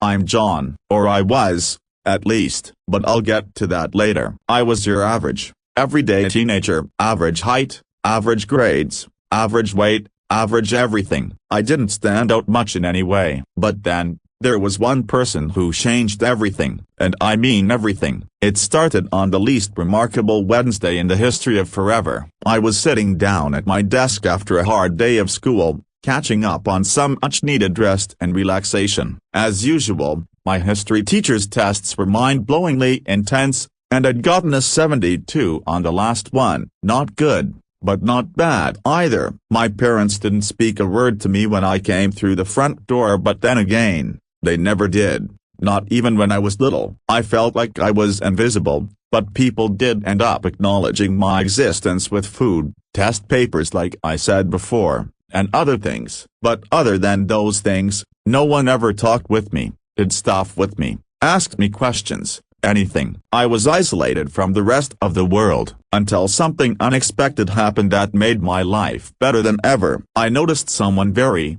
I'm John, or I was, at least, but I'll get to that later. I was your average, everyday teenager, average height, average grades, average weight, average everything. I didn't stand out much in any way. But then, there was one person who changed everything, and I mean everything. It started on the least remarkable Wednesday in the history of forever. I was sitting down at my desk after a hard day of school, catching up on some much-needed rest and relaxation. As usual, my history teacher's tests were mind-blowingly intense, and I'd gotten a 72 on the last one. Not good, but not bad either. My parents didn't speak a word to me when I came through the front door, but then again, they never did. Not even when I was little. I felt like I was invisible, but people did end up acknowledging my existence with food, test papers like I said before, and other things. But other than those things, no one ever talked with me, did stuff with me, asked me questions, anything. I was isolated from the rest of the world, until something unexpected happened that made my life better than ever. I noticed someone very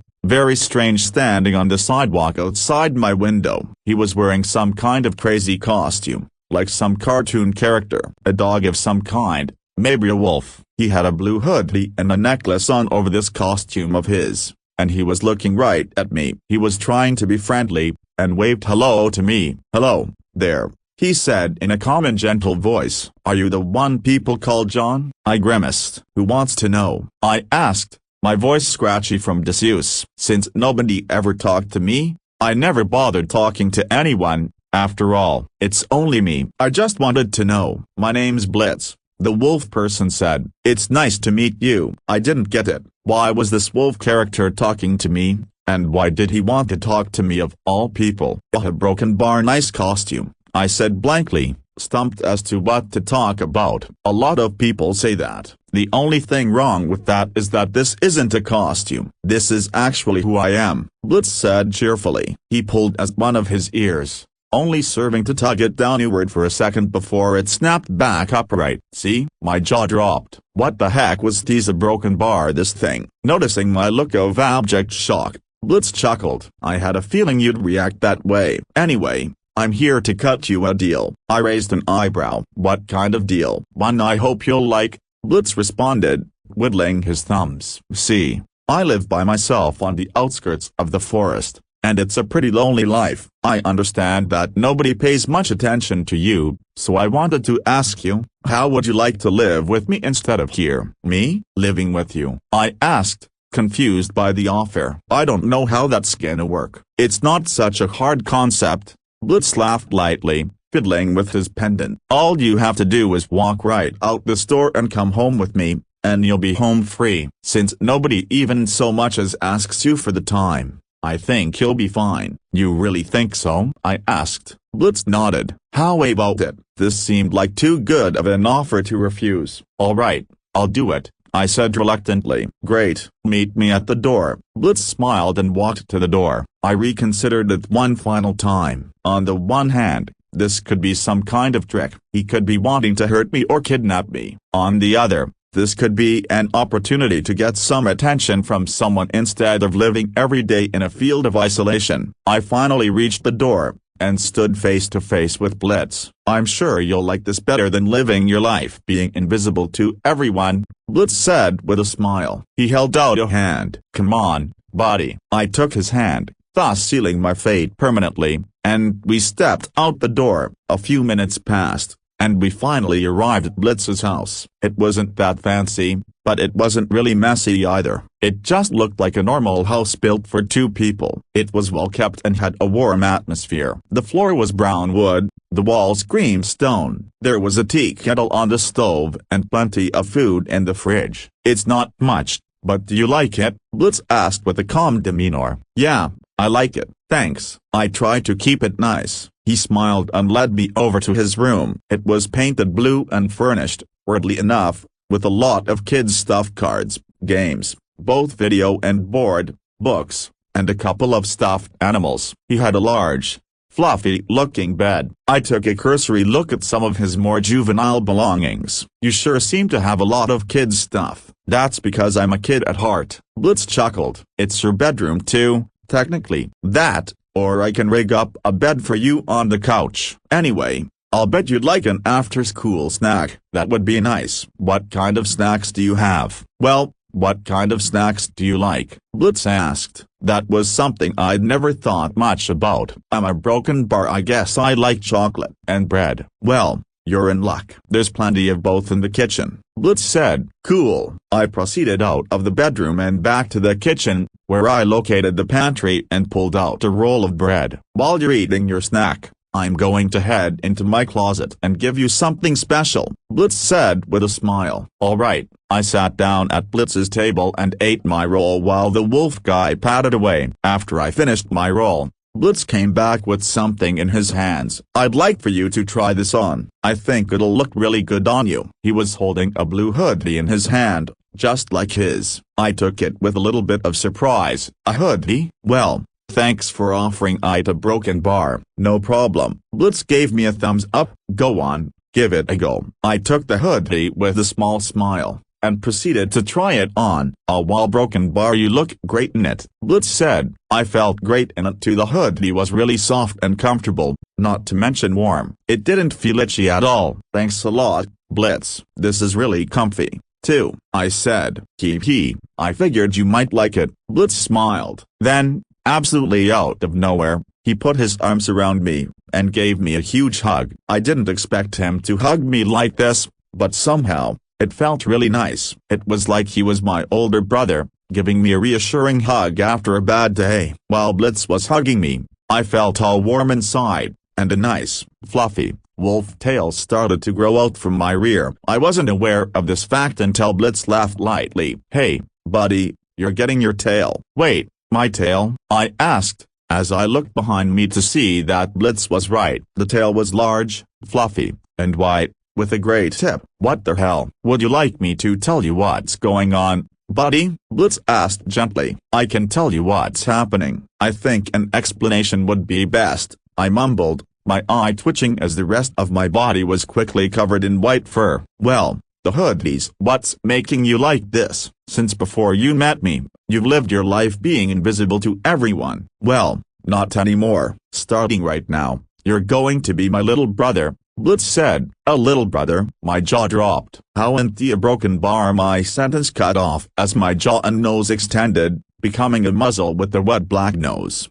strange standing on the sidewalk outside my window. He was wearing some kind of crazy costume, like some cartoon character, a dog of some kind, maybe a wolf. He had a blue hoodie and a necklace on over this costume of his, and he was looking right at me. He was trying to be friendly, and waved hello to me. "Hello, there," he said in a calm and gentle voice. "Are you the one people call John?" I grimaced. "Who wants to know?" I asked, my voice scratchy from disuse. Since nobody ever talked to me, I never bothered talking to anyone. After all, it's only me. I just wanted to know. "My name's Blitz," the wolf person said. "It's nice to meet you." I didn't get it. Why was this wolf character talking to me, and why did he want to talk to me of all people? "A broken bar, nice costume," I said blankly, stumped as to what to talk about. "A lot of people say that. The only thing wrong with that is that this isn't a costume. This is actually who I am," Blitz said cheerfully. He pulled at one of his ears, only serving to tug it downward for a second before it snapped back upright. "See?" My jaw dropped. What the heck was this, a broken bar, this thing? Noticing my look of abject shock, Blitz chuckled. "I had a feeling you'd react that way. Anyway, I'm here to cut you a deal." I raised an eyebrow. "What kind of deal?" "One I hope you'll like," Blitz responded, whittling his thumbs. "See, I live by myself on the outskirts of the forest, and it's a pretty lonely life. I understand that nobody pays much attention to you, so I wanted to ask you, how would you like to live with me instead of here?" "Me? Living with you?" I asked, confused by the offer. "I don't know how that's gonna work." "It's not such a hard concept," Blitz laughed lightly, fiddling with his pendant. "All you have to do is walk right out the store and come home with me, and you'll be home free. Since nobody even so much as asks you for the time, I think you'll be fine." "You really think so?" I asked. Blitz nodded. "How about it?" This seemed like too good of an offer to refuse. "All right, I'll do it," I said reluctantly. "Great, meet me at the door." Blitz smiled and walked to the door. I reconsidered it one final time. On the one hand, this could be some kind of trick. He could be wanting to hurt me or kidnap me. On the other, this could be an opportunity to get some attention from someone instead of living every day in a field of isolation. I finally reached the door, and stood face to face with Blitz. "I'm sure you'll like this better than living your life being invisible to everyone," Blitz said with a smile. He held out a hand. "Come on, buddy." I took his hand, thus sealing my fate permanently, and we stepped out the door. A few minutes passed, and we finally arrived at Blitz's house. It wasn't that fancy, but it wasn't really messy either. It just looked like a normal house built for two people. It was well kept and had a warm atmosphere. The floor was brown wood, the walls cream stone. There was a tea kettle on the stove and plenty of food in the fridge. "It's not much, but do you like it?" Blitz asked with a calm demeanor. "Yeah, I like it, thanks." I tried to keep it nice. He smiled and led me over to his room. It was painted blue and furnished, weirdly enough, with a lot of kids' stuff, cards, games, both video and board, books, and a couple of stuffed animals. He had a large, fluffy-looking bed. I took a cursory look at some of his more juvenile belongings. "You sure seem to have a lot of kids' stuff." "That's because I'm a kid at heart," Blitz chuckled. "It's your bedroom too, technically." That, or I can rig up a bed for you on the couch. Anyway, I'll bet you'd like an after-school snack. That would be nice. What kind of snacks do you have? Well, what kind of snacks do you like? Blitz asked. That was something I'd never thought much about. I'm a broken bar. I guess I like chocolate and bread. Well, you're in luck. There's plenty of both in the kitchen, Blitz said. Cool. I proceeded out of the bedroom and back to the kitchen, where I located the pantry and pulled out a roll of bread. While you're eating your snack, I'm going to head into my closet and give you something special, Blitz said with a smile. All right. I sat down at Blitz's table and ate my roll while the wolf guy padded away. After I finished my roll, Blitz came back with something in his hands. I'd like for you to try this on. I think it'll look really good on you. He was holding a blue hoodie in his hand, just like his. I took it with a little bit of surprise. A hoodie? Well, thanks for offering it a broken bar. No problem. Blitz gave me a thumbs up. Go on, give it a go. I took the hoodie with a small smile and proceeded to try it on. While broken bar, you look great in it, Blitz said. I felt great in it too. The hoodie was really soft and comfortable, not to mention warm. It didn't feel itchy at all. Thanks a lot, Blitz. This is really comfy, too, I said. Hee. I figured you might like it. Blitz smiled. Then, absolutely out of nowhere, he put his arms around me and gave me a huge hug. I didn't expect him to hug me like this, but somehow, it felt really nice. It was like he was my older brother, giving me a reassuring hug after a bad day. While Blitz was hugging me, I felt all warm inside, and a nice, fluffy, wolf tail started to grow out from my rear. I wasn't aware of this fact until Blitz laughed lightly. Hey, buddy, you're getting your tail. Wait, my tail? I asked, as I looked behind me to see that Blitz was right. The tail was large, fluffy, and white, with a gray tip. What the hell? Would you like me to tell you what's going on, buddy? Blitz asked gently. I can tell you what's happening. I think an explanation would be best, I mumbled, my eye twitching as the rest of my body was quickly covered in white fur. Well, the hoodies. What's making you like this? Since before you met me, you've lived your life being invisible to everyone. Well, not anymore. Starting right now, you're going to be my little brother, Blitz said. A little brother? My jaw dropped. How empty a broken bar. My sentence cut off as my jaw and nose extended, becoming a muzzle with a wet black nose.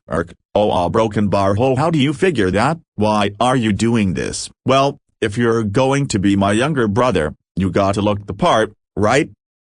A broken bar. Oh, how do you figure that? Why are you doing this? Well, if you're going to be my younger brother, you gotta look the part, right?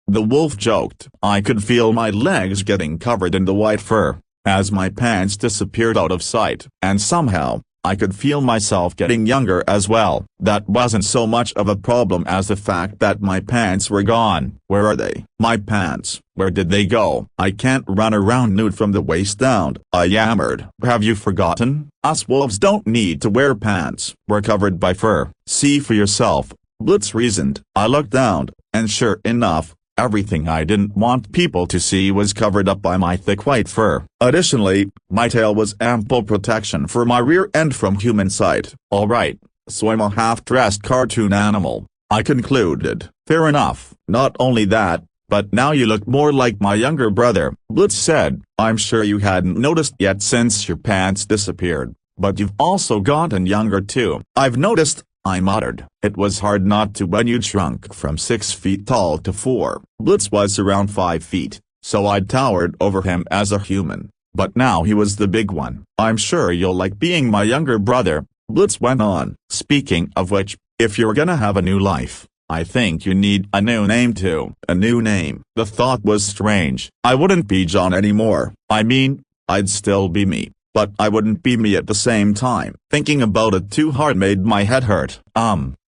The wolf joked. I could feel my legs getting covered in the white fur, as my pants disappeared out of sight. And somehow, I could feel myself getting younger as well. That wasn't so much of a problem as the fact that my pants were gone. Where are they? My pants, where did they go? I can't run around nude from the waist down, I yammered. Have you forgotten? Us wolves don't need to wear pants. We're covered by fur. See for yourself, Blitz reasoned. I looked down, and sure enough, everything I didn't want people to see was covered up by my thick white fur. Additionally, my tail was ample protection for my rear end from human sight. Alright, so I'm a half-dressed cartoon animal, I concluded. Fair enough. Not only that, but now you look more like my younger brother, Blitz said. I'm sure you hadn't noticed yet since your pants disappeared, but you've also gotten younger too. I've noticed, I muttered. It was hard not to when you'd shrunk from 6 feet tall to 4. Blitz was around 5 feet, so I'd towered over him as a human, but now he was the big one. I'm sure you'll like being my younger brother, Blitz went on. Speaking of which, if you're gonna have a new life, I think you need a new name too. A new name. The thought was strange. I wouldn't be John anymore. I mean, I'd still be me, but I wouldn't be me at the same time. Thinking about it too hard made my head hurt.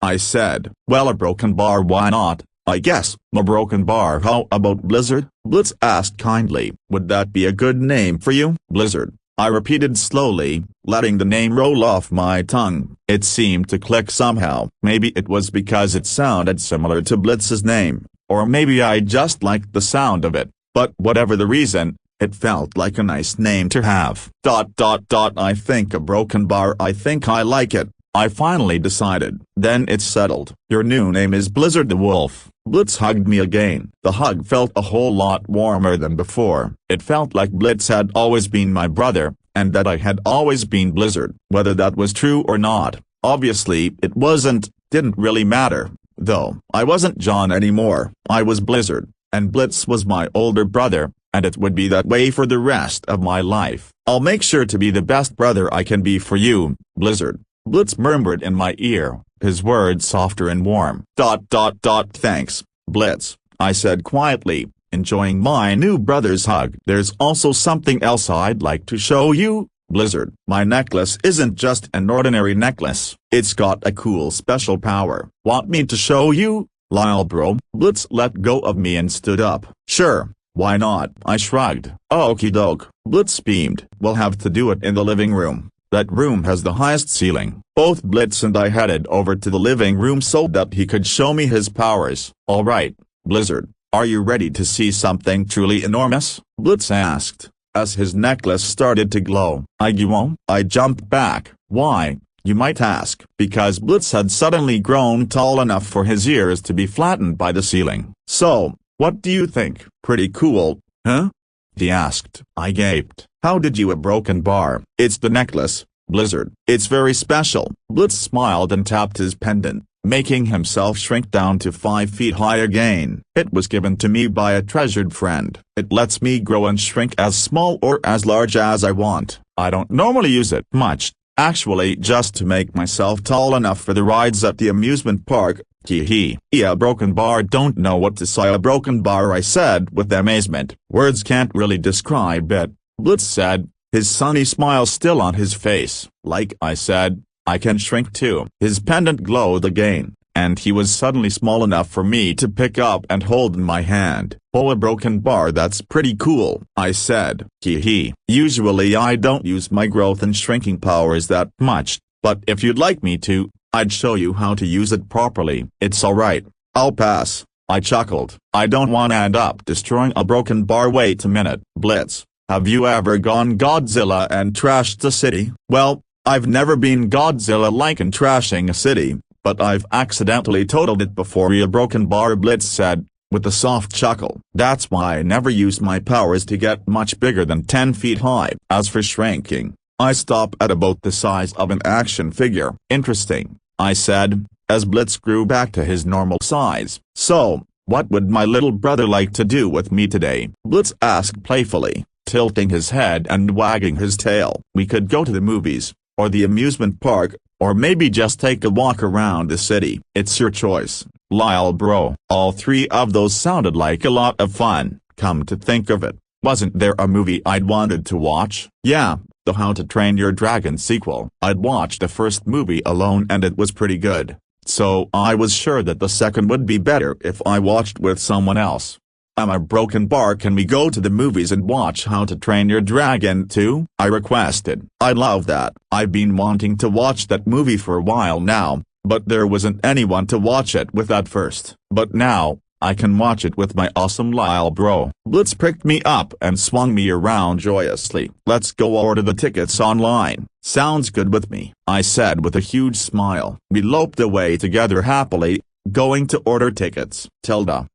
I said. Well, a broken bar, why not? I guess. A broken bar. How about Blizzard? Blitz asked kindly. Would that be a good name for you? Blizzard, I repeated slowly, letting the name roll off my tongue. It seemed to click somehow. Maybe it was because it sounded similar to Blitz's name, or maybe I just liked the sound of it, but whatever the reason, it felt like a nice name to have. I think a broken bar. I think I like it, I finally decided. Then it's settled. Your new name is Blizzard the Wolf. Blitz hugged me again. The hug felt a whole lot warmer than before. It felt like Blitz had always been my brother, and that I had always been Blizzard. Whether that was true or not, obviously it wasn't, didn't really matter, though. I wasn't John anymore, I was Blizzard, and Blitz was my older brother, and it would be that way for the rest of my life. I'll make sure to be the best brother I can be for you, Blizzard, Blitz murmured in my ear, his words softer and warm. Thanks, Blitz, I said quietly, enjoying my new brother's hug. There's also something else I'd like to show you, Blizzard. My necklace isn't just an ordinary necklace, it's got a cool special power. Want me to show you, Lyle bro? Blitz let go of me and stood up. Sure, why not? I shrugged. Okie doke, Blitz beamed. We'll have to do it in the living room. That room has the highest ceiling. Both Blitz and I headed over to the living room so that he could show me his powers. Alright, Blizzard, are you ready to see something truly enormous? Blitz asked, as his necklace started to glow. I jumped back. Why, you might ask? Because Blitz had suddenly grown tall enough for his ears to be flattened by the ceiling. So, what do you think? Pretty cool, huh? He asked. I gaped. How did you a broken bar? It's the necklace, Blizzard. It's very special. Blitz smiled and tapped his pendant, making himself shrink down to 5 feet high again. It was given to me by a treasured friend. It lets me grow and shrink as small or as large as I want. I don't normally use it much, actually just to make myself tall enough for the rides at the amusement park. Hee. Yeah, broken bar. Don't know what to say. A broken bar, I said with amazement. Words can't really describe it, Blitz said, his sunny smile still on his face. Like I said, I can shrink too. His pendant glowed again, and he was suddenly small enough for me to pick up and hold in my hand. Oh, a broken bar, that's pretty cool, I said. Hee. Usually I don't use my growth and shrinking powers that much, but if you'd like me to, I'd show you how to use it properly. It's alright, I'll pass, I chuckled. I don't want to end up destroying a broken bar. Wait a minute, Blitz, have you ever gone Godzilla and trashed the city? Well, I've never been Godzilla-like in trashing a city, but I've accidentally totaled it before. A broken bar, Blitz said, with a soft chuckle. That's why I never use my powers to get much bigger than 10 feet high. As for shrinking, I stop at about the size of an action figure. Interesting, I said, as Blitz grew back to his normal size. So, what would my little brother like to do with me today? Blitz asked playfully, tilting his head and wagging his tail. We could go to the movies, or the amusement park, or maybe just take a walk around the city. It's your choice, Lyle bro. All three of those sounded like a lot of fun. Come to think of it, wasn't there a movie I'd wanted to watch? Yeah, the How to Train Your Dragon sequel. I'd watched the first movie alone and it was pretty good, so I was sure that the second would be better if I watched with someone else. I'm a broken bar. Can we go to the movies and watch How to Train Your Dragon too? I requested. I'd love that. I've been wanting to watch that movie for a while now, but there wasn't anyone to watch it with at first. But now, I can watch it with my awesome Lyle bro. Blitz picked me up and swung me around joyously. Let's go order the tickets online. Sounds good with me, I said with a huge smile. We loped away together happily, going to order tickets. Tilda.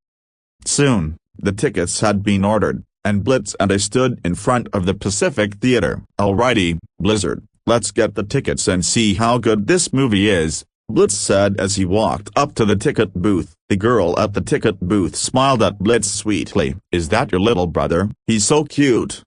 Soon, the tickets had been ordered, and Blitz and I stood in front of the Pacific Theater. Alrighty, Blizzard, let's get the tickets and see how good this movie is, Blitz said as he walked up to the ticket booth. The girl at the ticket booth smiled at Blitz sweetly. Is that your little brother? He's so cute,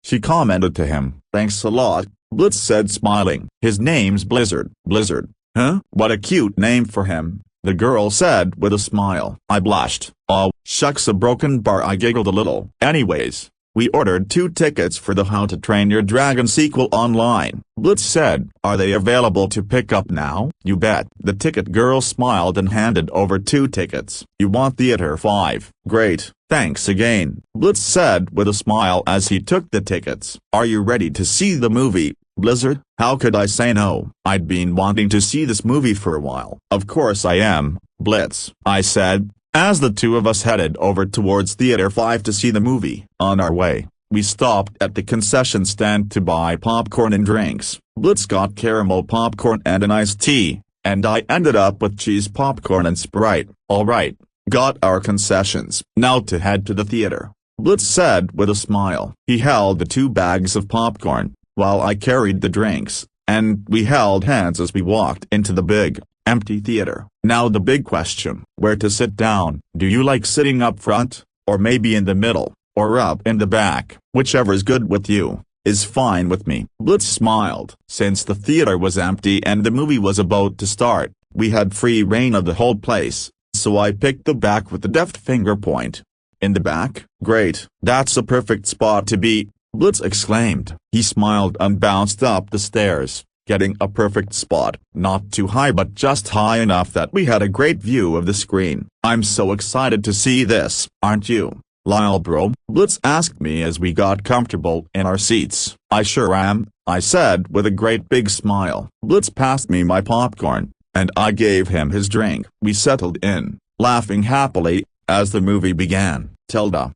she commented to him. Thanks a lot, Blitz said smiling. His name's Blizzard. Blizzard, huh? What a cute name for him, the girl said with a smile. I blushed. Aw, shucks, a broken bar, I giggled a little. Anyways, we ordered 2 tickets for the How to Train Your Dragon sequel online, Blitz said. Are they available to pick up now? You bet. The ticket girl smiled and handed over 2 tickets. You want theater 5? Great, thanks again, Blitz said with a smile as he took the tickets. Are you ready to see the movie, Blizzard? How could I say no? I'd been wanting to see this movie for a while. Of course I am, Blitz, I said, as the two of us headed over towards Theater 5 to see the movie. On our way, we stopped at the concession stand to buy popcorn and drinks. Blitz got caramel popcorn and an iced tea, and I ended up with cheese popcorn and Sprite. Alright, got our concessions. Now to head to the theater, Blitz said with a smile. He held the 2 bags of popcorn, while I carried the drinks, and we held hands as we walked into the big, empty theater. Now the big question, where to sit down? Do you like sitting up front, or maybe in the middle, or up in the back? Whichever's good with you is fine with me. Blitz smiled. Since the theater was empty and the movie was about to start, we had free reign of the whole place, so I picked the back with a deft finger point. In the back? Great. That's a perfect spot to be, Blitz exclaimed. He smiled and bounced up the stairs, getting a perfect spot, not too high but just high enough that we had a great view of the screen. I'm so excited to see this, aren't you, Lyle bro? Blitz asked me as we got comfortable in our seats. I sure am, I said with a great big smile. Blitz passed me my popcorn, and I gave him his drink. We settled in, laughing happily, as the movie began. Tilda.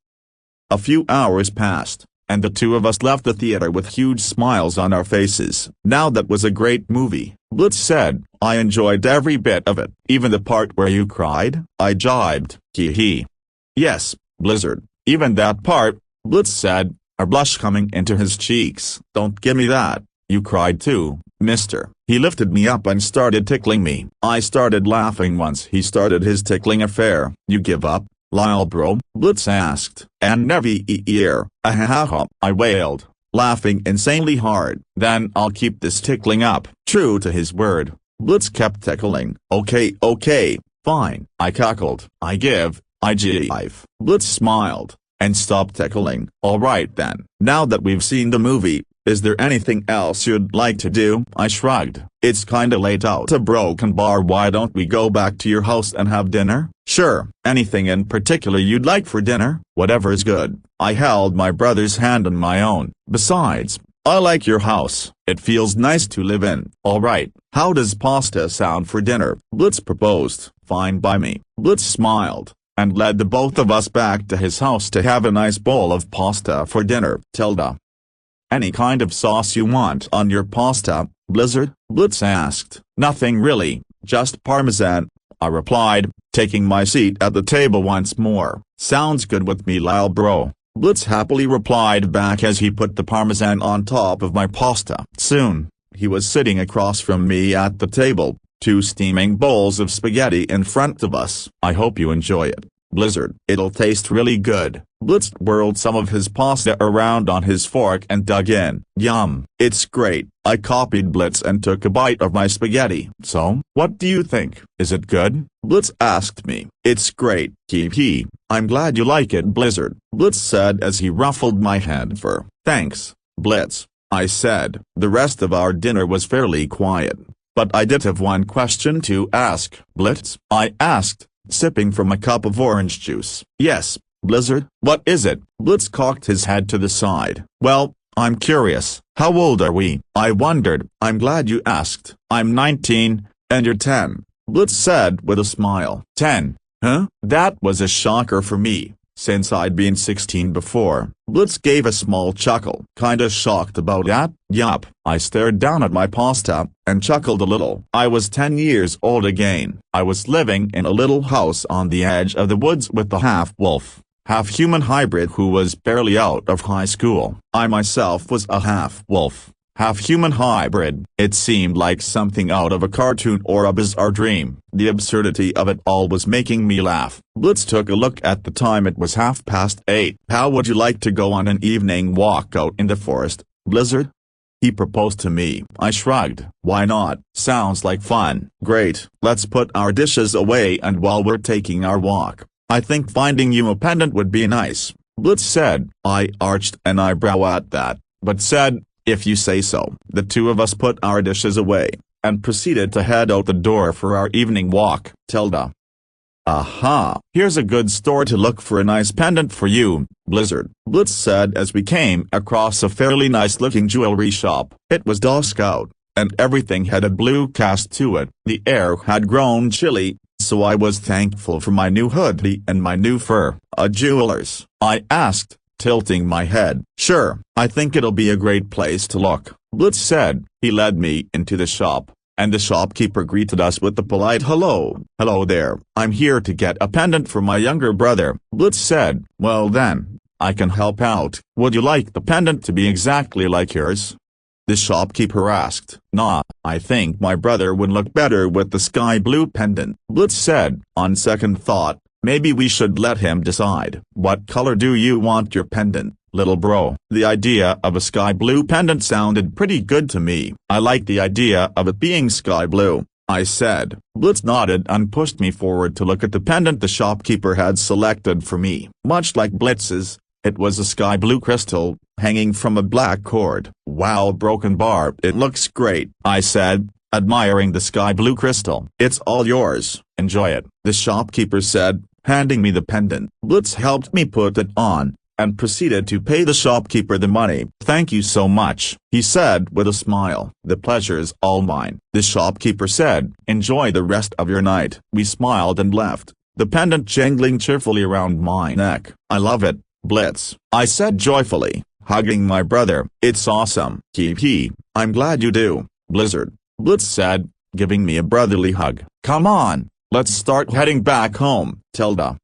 A few hours passed, and the two of us left the theater with huge smiles on our faces. Now that was a great movie, Blitz said. I enjoyed every bit of it. Even the part where you cried? I jibed. Hee hee. Yes, Blizzard, even that part, Blitz said, a blush coming into his cheeks. Don't give me that. You cried too, mister. He lifted me up and started tickling me. I started laughing once he started his tickling affair. You give up, Lyle bro? Blitz asked. And never ear. Ahaha, I wailed, laughing insanely hard. Then I'll keep this tickling up. True to his word, Blitz kept tickling. Okay, fine, I cackled. I give. I jive. Blitz smiled, and stopped tickling. Alright then. Now that we've seen the movie, is there anything else you'd like to do? I shrugged. It's kinda late out. A broken bar. Why don't we go back to your house and have dinner? Sure. Anything in particular you'd like for dinner? Whatever's good. I held my brother's hand in my own. Besides, I like your house. It feels nice to live in. Alright. How does pasta sound for dinner? Blitz proposed. Fine by me. Blitz smiled, and led the both of us back to his house to have a nice bowl of pasta for dinner. Tilda. Any kind of sauce you want on your pasta, Blizzard? Blitz asked. Nothing really, just Parmesan, I replied, taking my seat at the table once more. Sounds good with me, Lyle bro. Blitz happily replied back as he put the Parmesan on top of my pasta. Soon, he was sitting across from me at the table, two steaming bowls of spaghetti in front of us. I hope you enjoy it, Blizzard. It'll taste really good. Blitz whirled some of his pasta around on his fork and dug in. Yum. It's great. I copied Blitz and took a bite of my spaghetti. So, what do you think? Is it good? Blitz asked me. It's great. Hee. I'm glad you like it, Blizzard, Blitz said as he ruffled my head fur. Thanks, Blitz, I said. The rest of our dinner was fairly quiet, but I did have one question to ask. Blitz? I asked, sipping from a cup of orange juice. Yes, Blizzard. What is it? Blitz cocked his head to the side. Well, I'm curious. How old are we? I wondered. I'm glad you asked. I'm 19, and you're 10, Blitz said with a smile. 10? Huh? That was a shocker for me, since I'd been 16 before. Blitz gave a small chuckle. Kinda shocked about that? Yup. I stared down at my pasta, and chuckled a little. I was 10 years old again. I was living in a little house on the edge of the woods with the half-wolf, half-human hybrid who was barely out of high school. I myself was a half-wolf, half-human hybrid. It seemed like something out of a cartoon or a bizarre dream. The absurdity of it all was making me laugh. Blitz took a look at the time. It was 8:30. How would you like to go on an evening walk out in the forest, Blizzard? He proposed to me. I shrugged. Why not? Sounds like fun. Great. Let's put our dishes away, and while we're taking our walk, I think finding you a pendant would be nice, Blitz said. I arched an eyebrow at that, but said, if you say so. The two of us put our dishes away, and proceeded to head out the door for our evening walk. Tilda. Aha, here's a good store to look for a nice pendant for you, Blizzard, Blitz said as we came across a fairly nice-looking jewelry shop. It was dusk out, and everything had a blue cast to it. The air had grown chilly, so I was thankful for my new hoodie and my new fur. A jeweler's? I asked, tilting my head. Sure, I think it'll be a great place to look, Blitz said. He led me into the shop, and the shopkeeper greeted us with a polite hello. Hello there, I'm here to get a pendant for my younger brother, Blitz said. Well then, I can help out. Would you like the pendant to be exactly like yours? the shopkeeper asked. Nah, I think my brother would look better with the sky blue pendant. Blitz said, on second thought, maybe we should let him decide. What color do you want your pendant, little bro? The idea of a sky blue pendant sounded pretty good to me. I like the idea of it being sky blue, I said. Blitz nodded and pushed me forward to look at the pendant the shopkeeper had selected for me. Much like Blitz's, it was a sky blue crystal, hanging from a black cord. Wow, broken bar, it looks great, I said, admiring the sky blue crystal. It's all yours, enjoy it, the shopkeeper said, handing me the pendant. Blitz helped me put it on, and proceeded to pay the shopkeeper the money. Thank you so much, he said with a smile. The pleasure's all mine, the shopkeeper said. Enjoy the rest of your night. We smiled and left, the pendant jangling cheerfully around my neck. I love it, Blitz, I said joyfully, hugging my brother. It's awesome. Hee, I'm glad you do, Blizzard, Blitz said, giving me a brotherly hug. Come on, let's start heading back home, Tilda.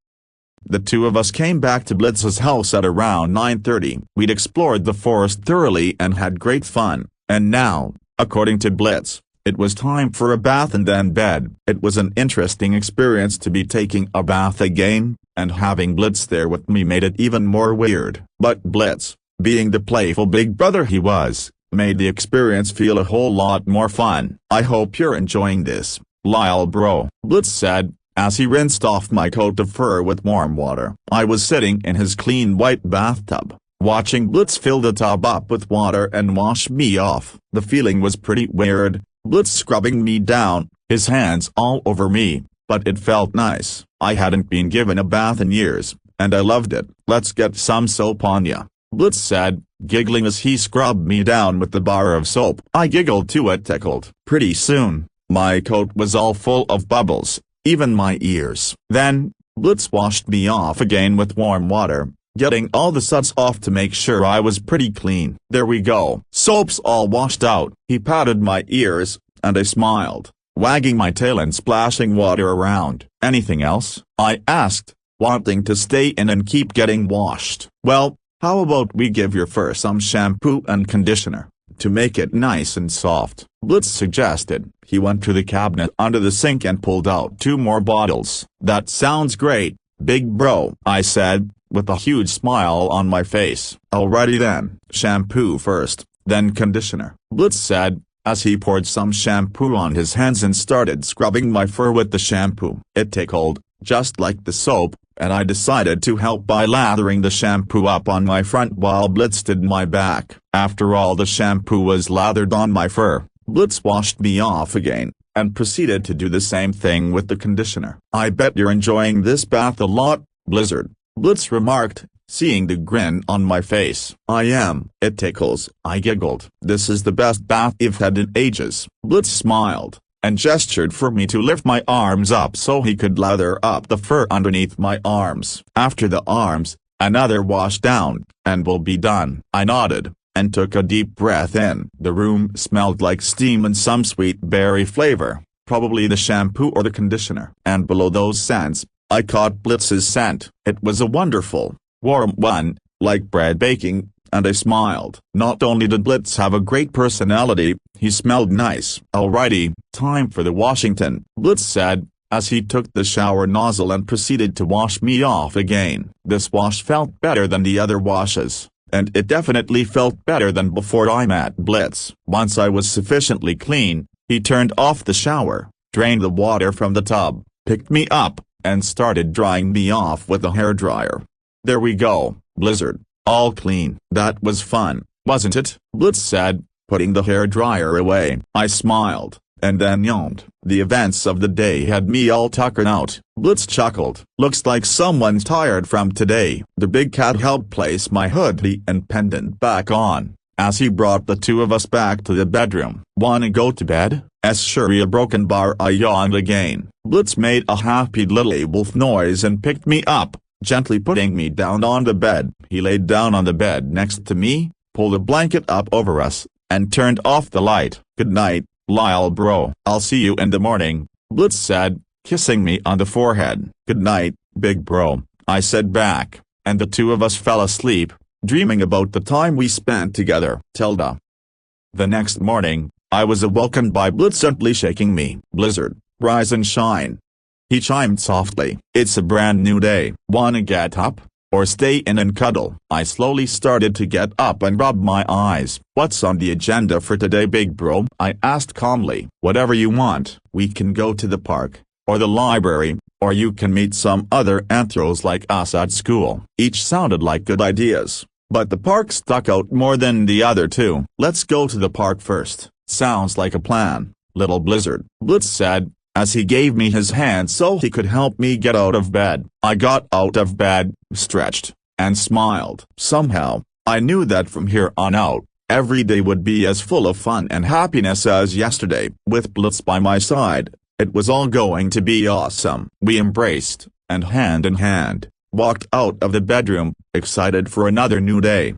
The two of us came back to Blitz's house at around 9:30. We'd explored the forest thoroughly and had great fun, and now, according to Blitz, it was time for a bath and then bed. It was an interesting experience to be taking a bath again, and having Blitz there with me made it even more weird. But Blitz, being the playful big brother he was, made the experience feel a whole lot more fun. I hope you're enjoying this, Lyle bro, Blitz said, as he rinsed off my coat of fur with warm water. I was sitting in his clean white bathtub, watching Blitz fill the tub up with water and wash me off. The feeling was pretty weird, Blitz scrubbing me down, his hands all over me, but it felt nice. I hadn't been given a bath in years, and I loved it. Let's get some soap on ya, Blitz said, giggling as he scrubbed me down with the bar of soap. I giggled too. It tickled. Pretty soon, my coat was all full of bubbles, even my ears. Then, Blitz washed me off again with warm water, getting all the suds off to make sure I was pretty clean. There we go. Soap's all washed out. He patted my ears, and I smiled, wagging my tail and splashing water around. Anything else? I asked, wanting to stay in and keep getting washed. Well, how about we give your fur some shampoo and conditioner, to make it nice and soft, Blitz suggested. He went to the cabinet under the sink and pulled out 2 more bottles. That sounds great, big bro, I said, with a huge smile on my face. Alrighty then, shampoo first, then conditioner, Blitz said, as he poured some shampoo on his hands and started scrubbing my fur with the shampoo. It tickled, just like the soap, and I decided to help by lathering the shampoo up on my front while Blitz did my back. After all the shampoo was lathered on my fur, Blitz washed me off again, and proceeded to do the same thing with the conditioner. I bet you're enjoying this bath a lot, Blizzard, Blitz remarked, seeing the grin on my face. I am. It tickles, I giggled. This is the best bath I've had in ages. Blitz smiled, and gestured for me to lift my arms up so he could lather up the fur underneath my arms. After the arms, another wash down, and we'll be done. I nodded, and took a deep breath in. The room smelled like steam and some sweet berry flavor, probably the shampoo or the conditioner. And below those scents, I caught Blitz's scent. It was a wonderful, warm one, like bread baking, and I smiled. Not only did Blitz have a great personality, he smelled nice. Alrighty, time for the Washington, Blitz said, as he took the shower nozzle and proceeded to wash me off again. This wash felt better than the other washes, and it definitely felt better than before I met Blitz. Once I was sufficiently clean, he turned off the shower, drained the water from the tub, picked me up, and started drying me off with a hairdryer. There we go, Blizzard, all clean. That was fun, wasn't it? Blitz said, putting the hairdryer away. I smiled, and then yawned. The events of the day had me all tuckered out. Blitz chuckled. Looks like someone's tired from today. The big cat helped place my hoodie and pendant back on, as he brought the two of us back to the bedroom. Wanna go to bed? Sure. A broken bar. I yawned again. Blitz made a happy little wolf noise and picked me up, gently putting me down on the bed. He laid down on the bed next to me, pulled a blanket up over us, and turned off the light. Good night, Lyle bro. I'll see you in the morning, Blitz said, kissing me on the forehead. Good night, big bro, I said back, and the two of us fell asleep, dreaming about the time we spent together. Tilda. The next morning, I was awoken by Blitz gently shaking me. "Blizzard, rise and shine." He chimed softly. "It's a brand new day. Wanna get up? Or stay in and cuddle?" I slowly started to get up and rub my eyes. "What's on the agenda for today, big bro?" I asked calmly. "Whatever you want. We can go to the park, or the library, or you can meet some other anthros like us at school." Each sounded like good ideas, but the park stuck out more than the other two. "Let's go to the park first." "Sounds like a plan, little Blizzard," Blitz said, as he gave me his hand so he could help me get out of bed. I got out of bed, stretched, and smiled. Somehow, I knew that from here on out, every day would be as full of fun and happiness as yesterday. With Blitz by my side, it was all going to be awesome. We embraced, and hand in hand, walked out of the bedroom, excited for another new day.